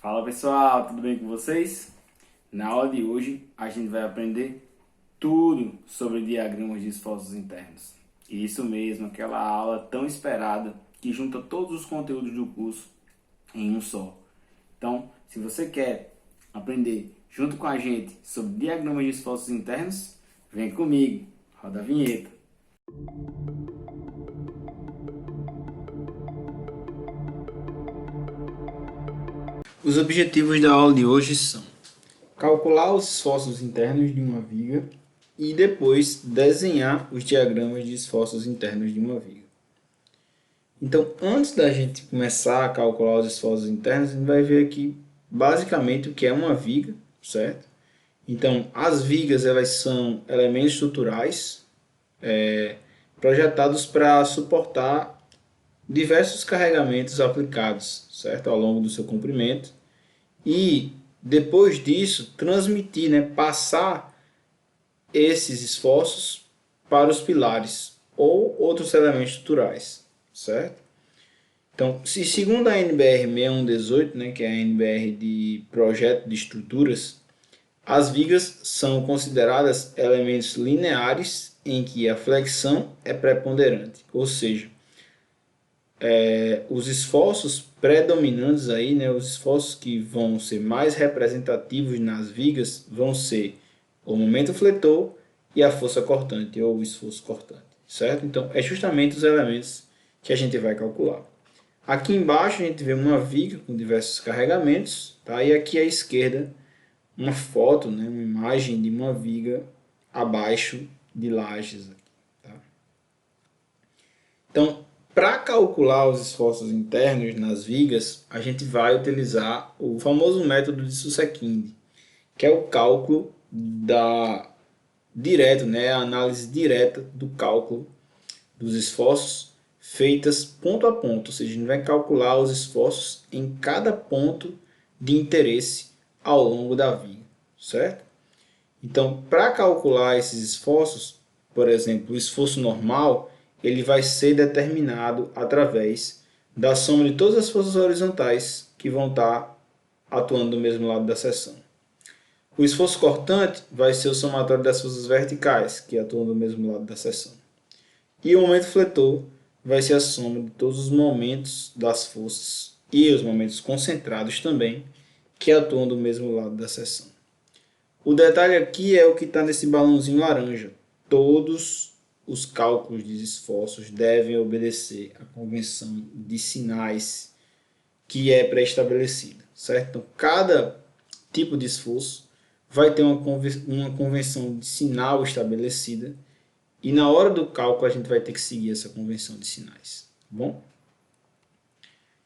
Fala pessoal, tudo bem com vocês? Na aula de hoje a gente vai aprender tudo sobre diagramas de esforços internos. Isso mesmo, aquela aula tão esperada que junta todos os conteúdos do curso em um só. Então, se você quer aprender junto com a gente sobre diagramas de esforços internos, vem comigo, roda a vinheta. Os objetivos da aula de hoje são calcular os esforços internos de uma viga e depois desenhar os diagramas de esforços internos de uma viga. Então, antes da gente começar a calcular os esforços internos, a gente vai ver aqui basicamente o que é uma viga, certo? Então, as vigas elas são elementos estruturais projetados para suportar diversos carregamentos aplicados, certo? Ao longo do seu comprimento. E depois disso, transmitir, passar esses esforços para os pilares ou outros elementos estruturais, certo? Então, se segundo a NBR 6118, que é a NBR de Projeto de Estruturas, as vigas são consideradas elementos lineares em que a flexão é preponderante, ou seja, os esforços predominantes aí, os esforços que vão ser mais representativos nas vigas vão ser o momento fletor e a força cortante, ou o esforço cortante, certo? Então, é justamente os elementos que a gente vai calcular. Aqui embaixo a gente vê uma viga com diversos carregamentos, tá? E aqui à esquerda uma foto, uma imagem de uma viga abaixo de lajes. Tá? Então, para calcular os esforços internos nas vigas, a gente vai utilizar o famoso método de Susskind, que é o cálculo direto, a análise direta do cálculo dos esforços feitas ponto a ponto, ou seja, a gente vai calcular os esforços em cada ponto de interesse ao longo da viga, certo? Então, para calcular esses esforços, por exemplo, o esforço normal, ele vai ser determinado através da soma de todas as forças horizontais que vão estar atuando do mesmo lado da seção. O esforço cortante vai ser o somatório das forças verticais, que atuam do mesmo lado da seção. E o momento fletor vai ser a soma de todos os momentos das forças e os momentos concentrados também, que atuam do mesmo lado da seção. O detalhe aqui é o que está nesse balãozinho laranja. Todos os cálculos de esforços devem obedecer à convenção de sinais que é pré-estabelecida, certo? Então, cada tipo de esforço vai ter uma convenção de sinal estabelecida e na hora do cálculo a gente vai ter que seguir essa convenção de sinais, tá bom?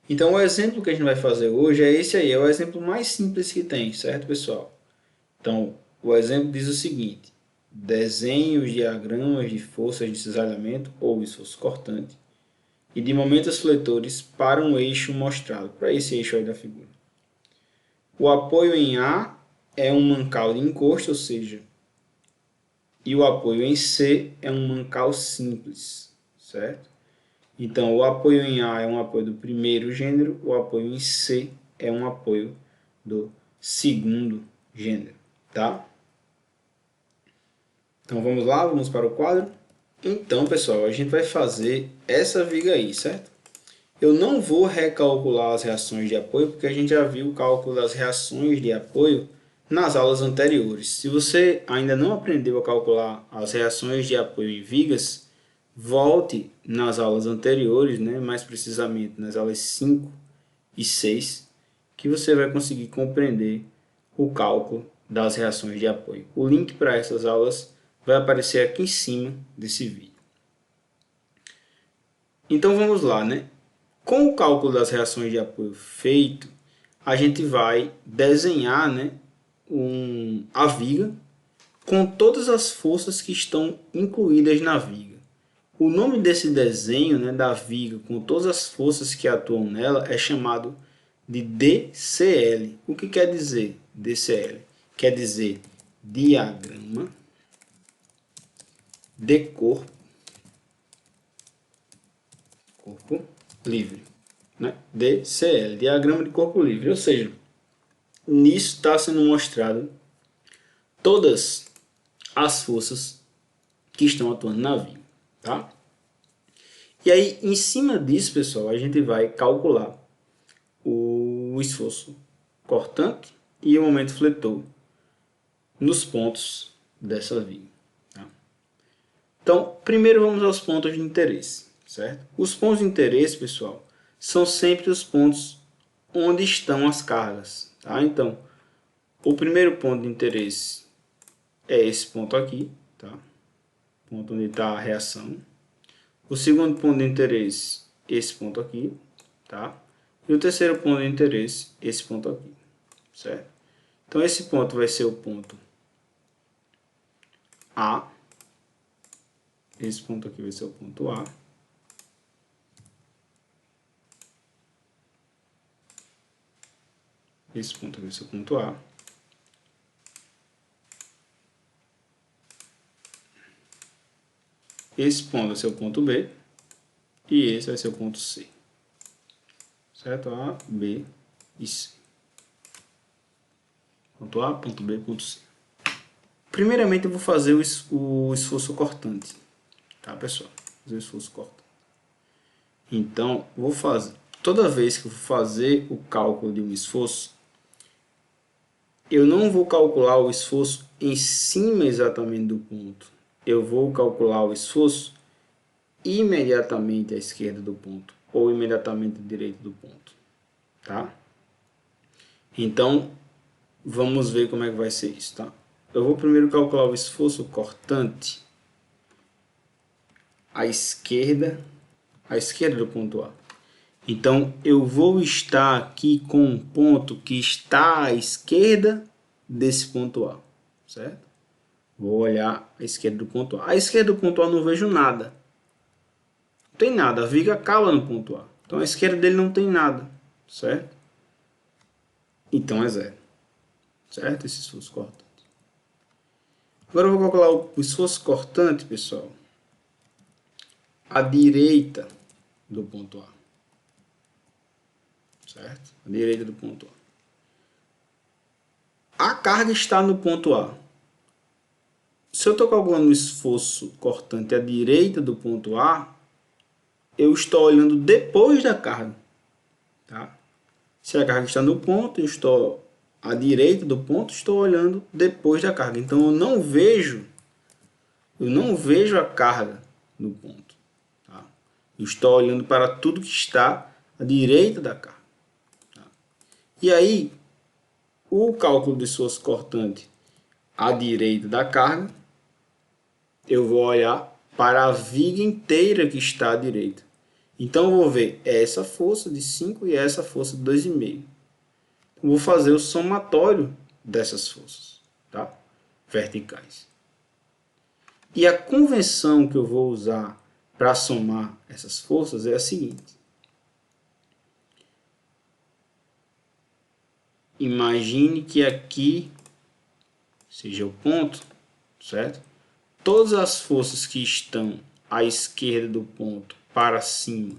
Então, o exemplo que a gente vai fazer hoje é esse aí, é o exemplo mais simples que tem, certo, pessoal? Então, o exemplo diz o seguinte: desenhe os diagramas de forças de cisalhamento ou esforço cortante e de momentos fletores para um eixo mostrado, para esse eixo aí da figura. O apoio em A é um mancal de encosto, ou seja, e o apoio em C é um mancal simples, certo? Então, o apoio em A é um apoio do primeiro gênero, o apoio em C é um apoio do segundo gênero, tá? Então, vamos lá, vamos para o quadro. Então, pessoal, a gente vai fazer essa viga aí, certo? Eu não vou recalcular as reações de apoio, porque a gente já viu o cálculo das reações de apoio nas aulas anteriores. Se você ainda não aprendeu a calcular as reações de apoio em vigas, volte nas aulas anteriores, mais precisamente nas aulas 5 e 6, que você vai conseguir compreender o cálculo das reações de apoio. O link para essas aulas vai aparecer aqui em cima desse vídeo. Então vamos lá, Com o cálculo das reações de apoio feito, a gente vai desenhar a viga com todas as forças que estão incluídas na viga. O nome desse desenho da viga com todas as forças que atuam nela é chamado de DCL. O que quer dizer DCL? Quer dizer diagrama de corpo livre, DCL, diagrama de corpo livre, ou seja, nisso está sendo mostrado todas as forças que estão atuando na viga, tá? E aí, em cima disso, pessoal, a gente vai calcular o esforço cortante e o momento fletor nos pontos dessa viga. Tá? Então, primeiro vamos aos pontos de interesse, certo? Os pontos de interesse, pessoal, são sempre os pontos onde estão as cargas. Tá? Então, o primeiro ponto de interesse é esse ponto aqui, tá? Ponto onde está a reação. O segundo ponto de interesse, esse ponto aqui, tá? E o terceiro ponto de interesse, esse ponto aqui, certo? Então, esse ponto vai ser o ponto A. Esse ponto aqui vai ser o ponto A. Esse ponto aqui vai ser o ponto A. Esse ponto vai ser o ponto B. E esse vai ser o ponto C. Certo? A, B e C. Ponto A, ponto B, ponto C. Primeiramente eu vou fazer o esforço cortante. Tá, pessoal? Fazer o esforço cortante. Então, vou fazer. Toda vez que eu for fazer o cálculo de um esforço, eu não vou calcular o esforço em cima exatamente do ponto. Eu vou calcular o esforço imediatamente à esquerda do ponto ou imediatamente à direita do ponto, tá? Então, vamos ver como é que vai ser isso, tá? Eu vou primeiro calcular o esforço cortante à esquerda do ponto A. Então, eu vou estar aqui com um ponto que está à esquerda desse ponto A, certo? Vou olhar à esquerda do ponto A. À esquerda do ponto A não vejo nada. Não tem nada, a viga acaba no ponto A. Então, à esquerda dele não tem nada, certo? Então, é zero, certo? Esse esforço cortante. Agora, eu vou calcular o esforço cortante, pessoal, à direita do ponto A. Certo? À direita do ponto A. A carga está no ponto A. Se eu estou calculando o esforço cortante à direita do ponto A, eu estou olhando depois da carga. Tá? Se a carga está no ponto, eu estou à direita do ponto, estou olhando depois da carga. Então eu não vejo a carga no ponto. Tá? Eu estou olhando para tudo que está à direita da carga. Tá? E aí, o cálculo de esforço cortante à direita da carga, eu vou olhar para a viga inteira que está à direita. Então, eu vou ver essa força de 5 e essa força de 2,5. Vou fazer o somatório dessas forças, tá? Verticais. E a convenção que eu vou usar para somar essas forças é a seguinte. Imagine que aqui seja o ponto, certo? Todas as forças que estão à esquerda do ponto para cima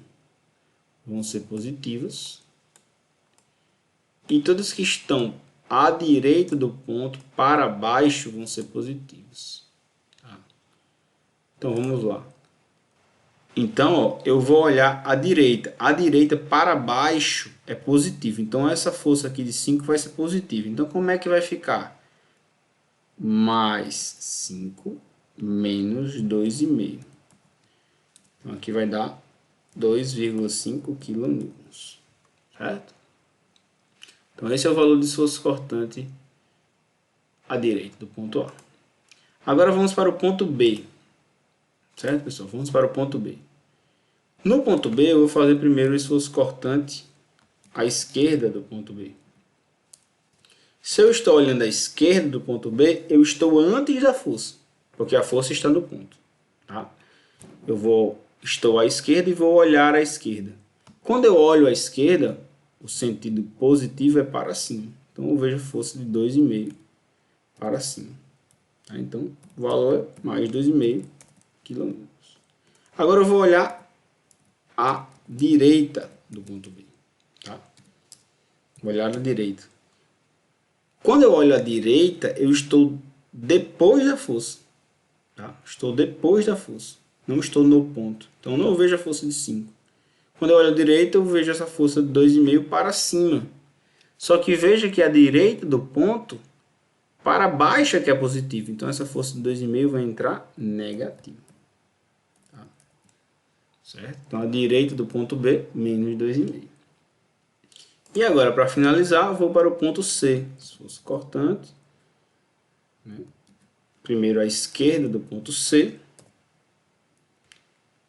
vão ser positivas. E todas que estão à direita do ponto para baixo vão ser positivas. Tá? Então vamos lá. Então, ó, eu vou olhar à direita. A direita para baixo é positivo. Então essa força aqui de 5 vai ser positiva. Então como é que vai ficar? Mais 5 menos 2,5. Então aqui vai dar 2,5 kN, certo? Então esse é o valor de esforço cortante à direita do ponto A. Agora vamos para o ponto B. Certo, pessoal? Vamos para o ponto B. No ponto B eu vou fazer primeiro o esforço cortante à esquerda do ponto B. Se eu estou olhando à esquerda do ponto B, eu estou antes da força, porque a força está no ponto. Tá? Estou à esquerda e vou olhar à esquerda. Quando eu olho à esquerda, o sentido positivo é para cima. Então eu vejo a força de 2,5 para cima. Tá? Então o valor é mais 2,5 kN. Agora eu vou olhar à direita do ponto B. Tá? Vou olhar à direita. Quando eu olho à direita, eu estou depois da força. Tá? Estou depois da força. Não estou no ponto. Então, não vejo a força de 5. Quando eu olho à direita, eu vejo essa força de 2,5 para cima. Só que veja que a direita do ponto, para baixo é que é positivo. Então, essa força de 2,5 vai entrar negativa. Tá? Certo? Então, a direita do ponto B, menos 2,5. E agora, para finalizar, eu vou para o ponto C. Esforço cortante. Primeiro, a esquerda do ponto C.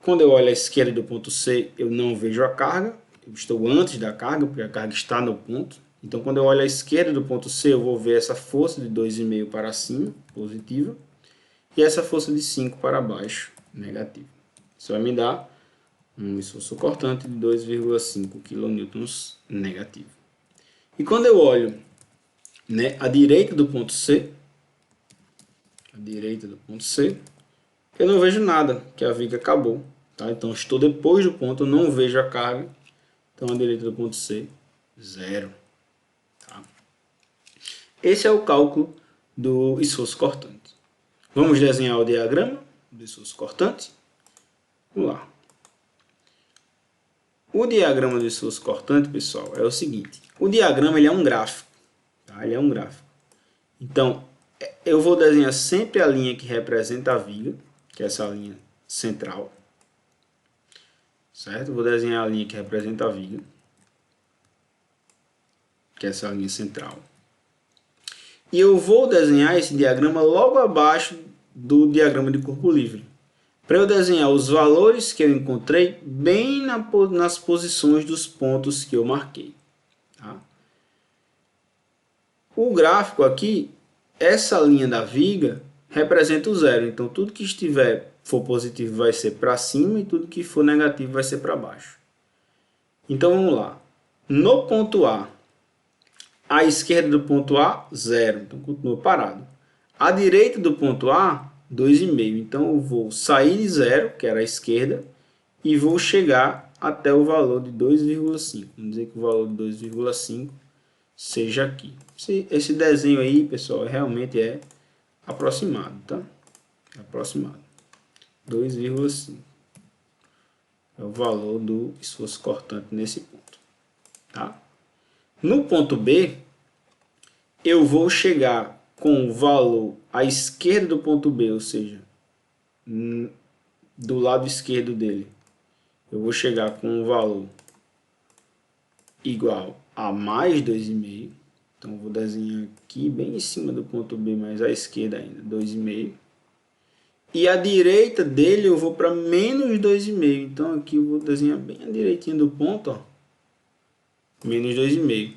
Quando eu olho à esquerda do ponto C, eu não vejo a carga. Eu estou antes da carga, porque a carga está no ponto. Então, quando eu olho à esquerda do ponto C, eu vou ver essa força de 2,5 para cima, positiva. E essa força de 5 para baixo, negativa. Isso vai me dar um esforço cortante de 2,5 kN negativo. E quando eu olho, né, à direita do ponto C, eu não vejo nada, porque a viga acabou. Tá? Então, estou depois do ponto, eu não vejo a carga. Então, à direita do ponto C, 0. Tá? Esse é o cálculo do esforço cortante. Vamos desenhar o diagrama do esforço cortante? Vamos lá. O diagrama do esforço cortante, pessoal, é o seguinte. O diagrama ele é um gráfico. Tá? Ele é um gráfico. Então, eu vou desenhar sempre a linha que representa a viga, que é essa linha central. Certo? Vou desenhar a linha que representa a viga, que é essa linha central. E eu vou desenhar esse diagrama logo abaixo do diagrama de corpo livre, para eu desenhar os valores que eu encontrei bem nas posições dos pontos que eu marquei. Tá? O gráfico aqui, essa linha da viga, representa o zero. Então, tudo que for positivo vai ser para cima e tudo que for negativo vai ser para baixo. Então, vamos lá. No ponto A, à esquerda do ponto A, 0. Então, continua parado. À direita do ponto A, 2,5. Então, eu vou sair de 0, que era a esquerda, e vou chegar até o valor de 2,5. Vamos dizer que o valor de 2,5 seja aqui. Esse desenho aí, pessoal, realmente é aproximado, tá? Aproximado. 2,5 é o valor do esforço cortante nesse ponto, tá? No ponto B, eu vou chegar com o valor à esquerda do ponto B, ou seja, do lado esquerdo dele. Eu vou chegar com um valor igual a mais 2,5. Então, eu vou desenhar aqui bem em cima do ponto B, mas à esquerda ainda, 2,5. E à direita dele eu vou para menos 2,5. Então, aqui eu vou desenhar bem a direitinha do ponto, ó. Menos 2,5.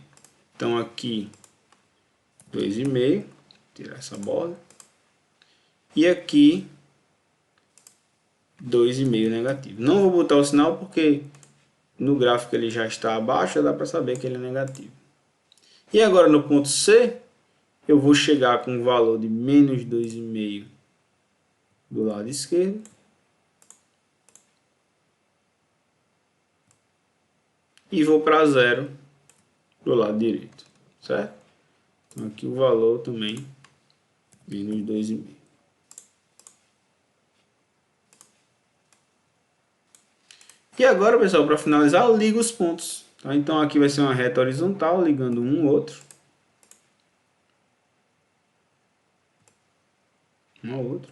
Então, aqui 2,5. Tirar essa borda. E aqui 2,5 negativo. Não vou botar o sinal porque no gráfico ele já está abaixo, dá para saber que ele é negativo. E agora no ponto C, eu vou chegar com o valor de menos 2,5 do lado esquerdo. E vou para 0 do lado direito, certo? Então aqui o valor também, menos 2,5. E agora, pessoal, para finalizar, eu ligo os pontos. Tá? Então aqui vai ser uma reta horizontal, ligando um ao outro. Um ao outro.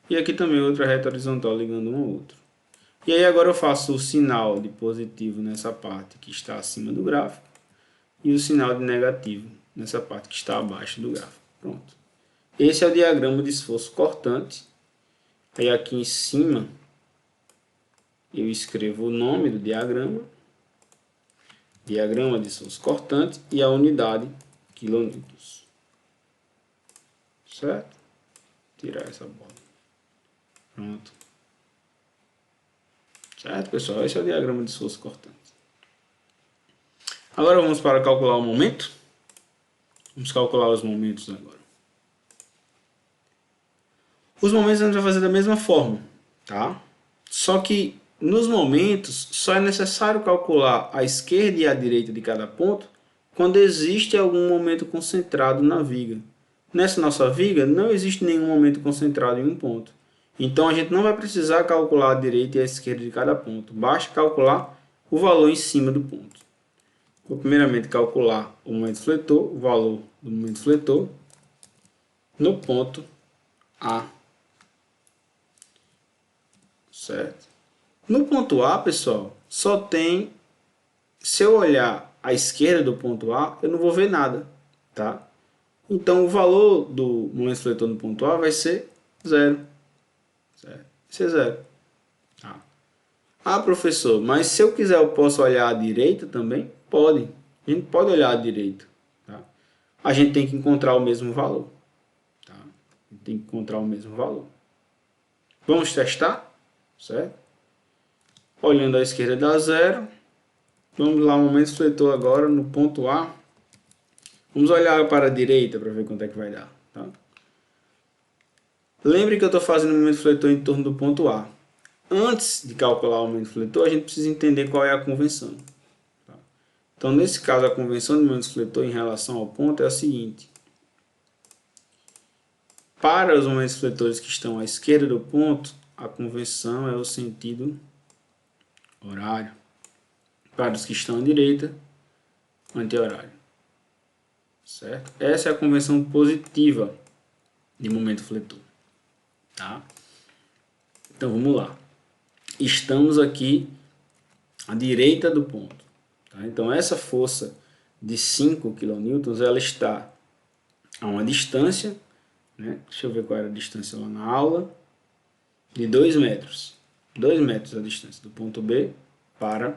E aqui também outra reta horizontal, ligando um ao outro. E aí agora eu faço o sinal de positivo nessa parte que está acima do gráfico. E o sinal de negativo nessa parte que está abaixo do gráfico. Pronto. Esse é o diagrama de esforço cortante. Aí aqui em cima eu escrevo o nome do diagrama. Diagrama de esforço cortante e a unidade quilonewtons. Certo? Tirar essa bola. Pronto. Certo, pessoal? Esse é o diagrama de esforço cortante. Agora vamos para calcular o momento. Vamos calcular os momentos agora. Os momentos a gente vai fazer da mesma forma, tá? Só que nos momentos só é necessário calcular a esquerda e a direita de cada ponto quando existe algum momento concentrado na viga. Nessa nossa viga, não existe nenhum momento concentrado em um ponto. Então, a gente não vai precisar calcular a direita e a esquerda de cada ponto. Basta calcular o valor em cima do ponto. Vou primeiramente calcular o momento fletor, o valor do momento fletor, no ponto A. Certo? No ponto A, pessoal, só tem... Se eu olhar à esquerda do ponto A, eu não vou ver nada. Tá? Então, o valor do momento fletor no ponto A vai ser 0. Certo? Vai ser 0. Tá? Ah, professor, mas se eu quiser eu posso olhar à direita também? Pode. A gente pode olhar à direita. Tá? A gente tem que encontrar o mesmo valor. Tá? A gente tem que encontrar o mesmo valor. Vamos testar? Certo? Olhando à esquerda dá 0. Vamos lá, o momento fletor agora no ponto A. Vamos olhar para a direita para ver quanto é que vai dar. Tá? Lembre que eu estou fazendo o momento fletor em torno do ponto A. Antes de calcular o momento fletor, a gente precisa entender qual é a convenção. Tá? Então, nesse caso, a convenção do momento fletor em relação ao ponto é a seguinte. Para os momentos fletores que estão à esquerda do ponto, a convenção é o sentido horário. Para os que estão à direita, anti-horário. Certo? Essa é a convenção positiva de momento fletor. Tá? Então vamos lá. Estamos aqui à direita do ponto. Tá? Então essa força de 5 kN ela está a uma distância, né? Deixa eu ver qual era a distância lá na aula, de 2 metros. 2 metros a distância do ponto B para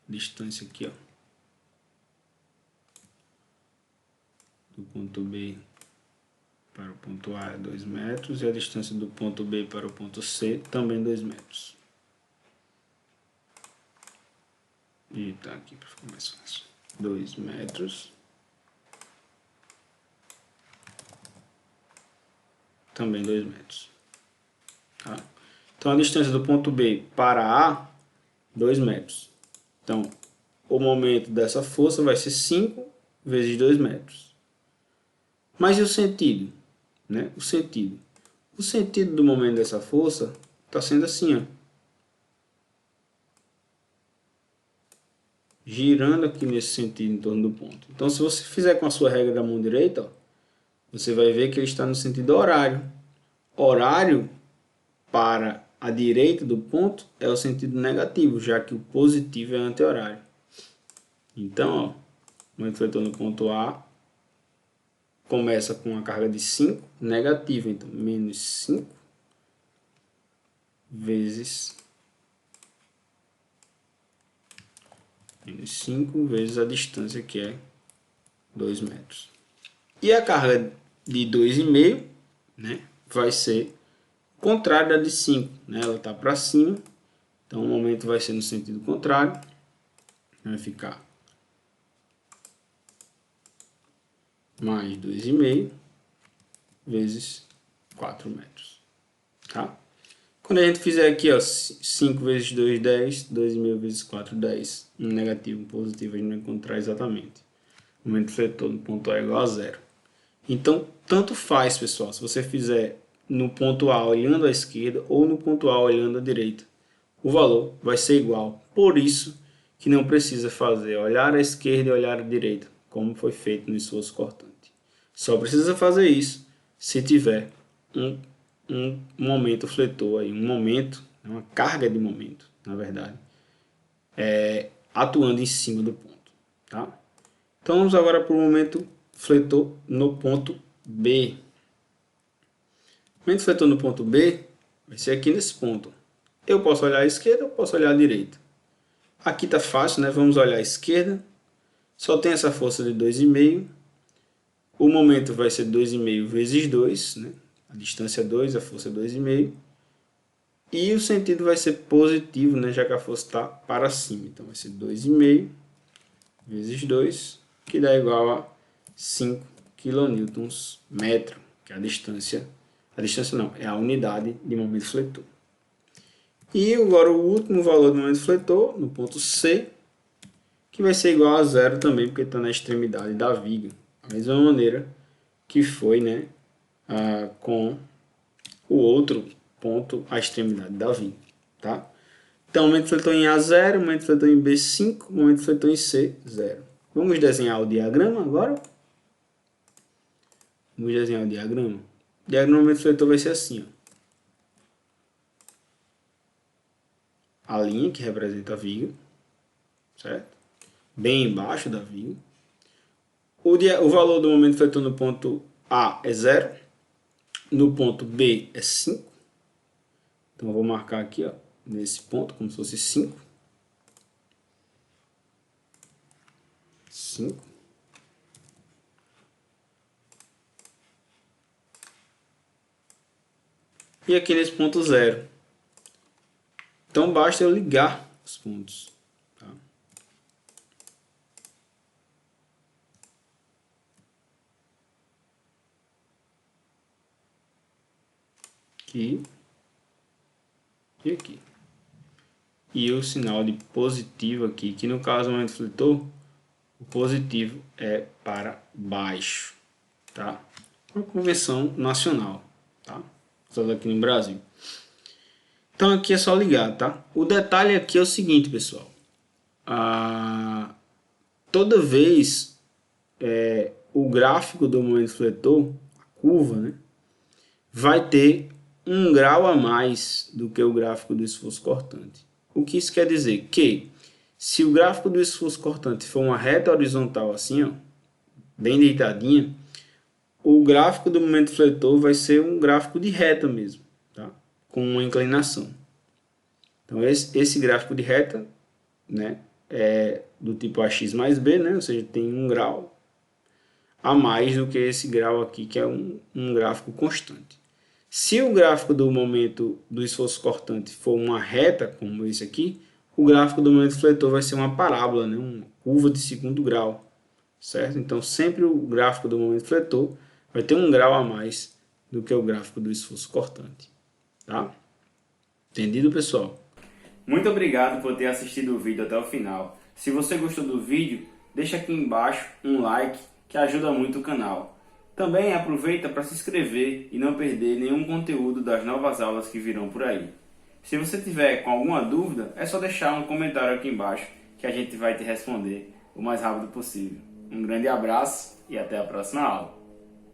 a distância aqui, ó, do ponto B para o ponto A é 2 metros e a distância do ponto B para o ponto C também 2 metros. E tá aqui para ficar mais fácil. 2 metros. Também 2 metros. Tá? Então a distância do ponto B para A, 2 metros. Então o momento dessa força vai ser 5 vezes 2 metros. Mas e o sentido? Né? O sentido do momento dessa força está sendo assim, ó, girando aqui nesse sentido em torno do ponto. Então, se você fizer com a sua regra da mão direita, ó, você vai ver que ele está no sentido horário. Horário para a direita do ponto é o sentido negativo, já que o positivo é anti-horário. Então, ó, o momento fletor no ponto A começa com uma carga de 5, negativa, então menos 5 vezes a distância, que é 2 metros. E a carga de 2,5, né, vai ser contrária da de 5, né? Ela está para cima, então o momento vai ser no sentido contrário, vai ficar mais 2,5 vezes 4 metros. Tá? Quando a gente fizer aqui, ó, 5 vezes 2, 10, 2,5 vezes 4, 10, um negativo, um positivo, a gente vai encontrar exatamente. O momento fletor no ponto A é igual a 0. Então, tanto faz, pessoal, se você fizer no ponto A olhando à esquerda ou no ponto A olhando à direita, o valor vai ser igual. Por isso que não precisa fazer olhar à esquerda e olhar à direita, como foi feito no esforço cortante. Só precisa fazer isso se tiver um momento fletor, aí, um momento, uma carga de momento, na verdade, atuando em cima do ponto. Tá? Então vamos agora para o momento fletor no ponto B. O momento fletor no ponto B vai ser aqui nesse ponto. Eu posso olhar à esquerda, eu posso olhar à direita. Aqui está fácil, né? Vamos olhar à esquerda. Só tem essa força de 2,5. O momento vai ser 2,5 vezes 2, né? A distância é 2, a força é 2,5. E o sentido vai ser positivo, né? Já que a força está para cima. Então vai ser 2,5 vezes 2, que dá igual a 5 kN metro, que é a distância. A distância não, é a unidade de momento fletor. E agora o último valor do momento fletor, no ponto C, que vai ser igual a zero também, porque está na extremidade da viga. Da mesma maneira que foi, né, com o outro ponto, a extremidade da viga. Tá? Então, momento fletor em A, 0, momento fletor em B, 5, momento fletor em C, 0. Vamos desenhar o diagrama agora? Vamos desenhar o diagrama. O diagrama do momento fletor vai ser assim, ó. A linha que representa a viga, certo? Bem embaixo da viga. O valor do momento fletor no ponto A é 0, no ponto B é 5. Então eu vou marcar aqui, ó, nesse ponto, como se fosse 5. 5. E aqui nesse ponto 0. Então basta eu ligar os pontos. Tá? Aqui e aqui. E o sinal de positivo aqui, que no caso do momento fletor, o positivo é para baixo. Tá? Uma convenção nacional. Tá? Só aqui no Brasil. Então aqui é só ligar, tá? O detalhe aqui é o seguinte, pessoal. Toda vez o gráfico do momento fletor, a curva, né, vai ter 1 grau a mais do que o gráfico do esforço cortante. O que isso quer dizer? Que se o gráfico do esforço cortante for uma reta horizontal assim, ó, bem deitadinha, o gráfico do momento fletor vai ser um gráfico de reta mesmo, tá? Com uma inclinação. Então esse gráfico de reta, né, é do tipo AX mais B, né, ou seja, tem 1 grau a mais do que esse grau aqui, que é um gráfico constante. Se o gráfico do momento do esforço cortante for uma reta, como esse aqui, o gráfico do momento fletor vai ser uma parábola, né, uma curva de segundo grau, certo? Então sempre o gráfico do momento fletor vai ter 1 grau a mais do que o gráfico do esforço cortante. Tá? Entendido, pessoal? Muito obrigado por ter assistido o vídeo até o final. Se você gostou do vídeo, deixa aqui embaixo um like que ajuda muito o canal. Também aproveita para se inscrever e não perder nenhum conteúdo das novas aulas que virão por aí. Se você tiver com alguma dúvida, é só deixar um comentário aqui embaixo que a gente vai te responder o mais rápido possível. Um grande abraço e até a próxima aula.